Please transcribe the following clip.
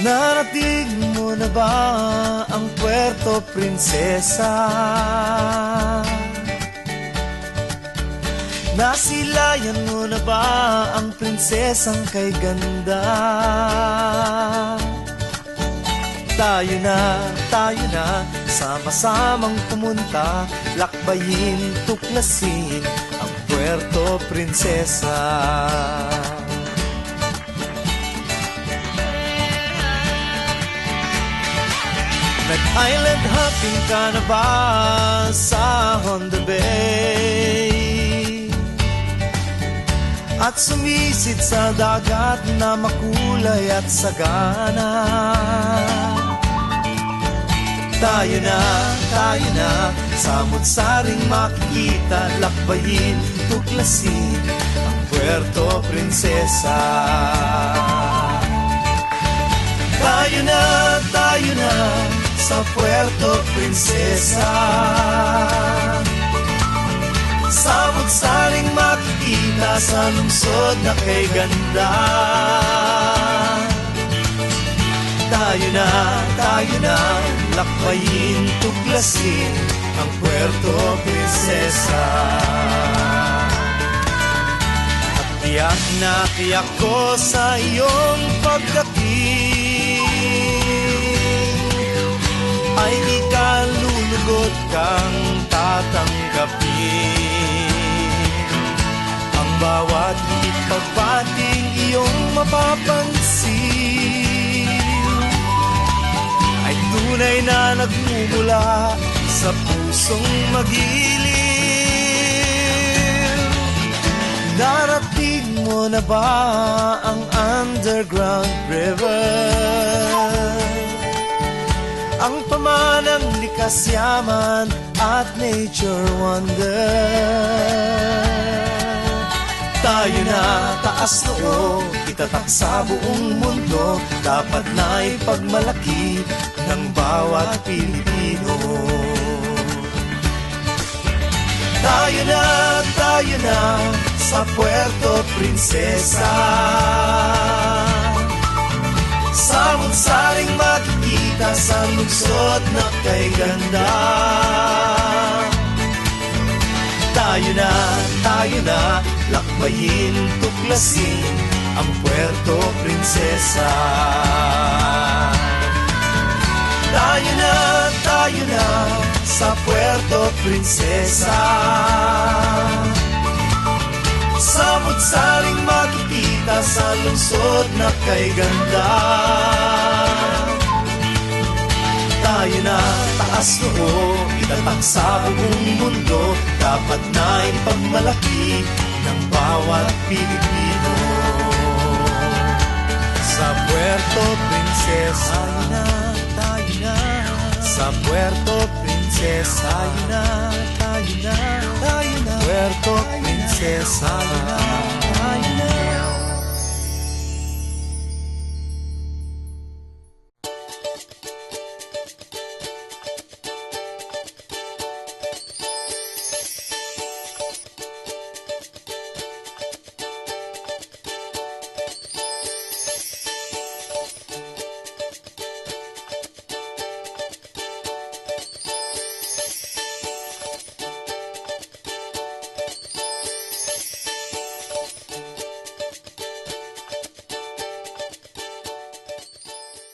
Narating mo na ba ang Puerto Princesa? Nasilayan mo na ba ang prinsesang kay ganda? Tayo na, sama-samang pumunta, lakbayin, tuklasin ang Puerto Princesa. Nag-island hopping ka na ba sa Honda Bay? At sumisid sa dagat na makulay at sagana. Tayo na, samot-saring makikita, lakbayin, tuklasin ang Puerto Princesa. Tayo na, sa Puerto Princesa. Samot-saring makikita sa lungsod na kay ganda. Tayo na, lakbayin, tuklasin ang Puerto Princesa. At tiyak na tiyak ko sa iyong pagdating ay di ka lulugod kang tatanggapin. Ang bawat higit pagpating iyong mapapansin ay tunay na nagmumula sa pusong magiliw. Narating mo na ba ang Underground River? Ang pamanang likas yaman at nature wonder. Tayo na, taas noo, itatak sa buong mundo, dapat na ipagmalaki ng bawat Pilipino. Tayo na, sa Puerto Princesa. Samot-saring makikita sa lungsod na kay ganda. Tayo na, lakbayin, tuklasin ang Puerto Princesa. Tayo na, sa Puerto Princesa. Samot-saring makikita sa lungsod na kay ganda. Tayo na, taas noo, itatak sa buong mundo, dapat na ipagmalaki ng bawat Pilipino. Sa Puerto Princesa, tayo na, sa Puerto Princesa, tayo na, Puerto Princesa, tayo na.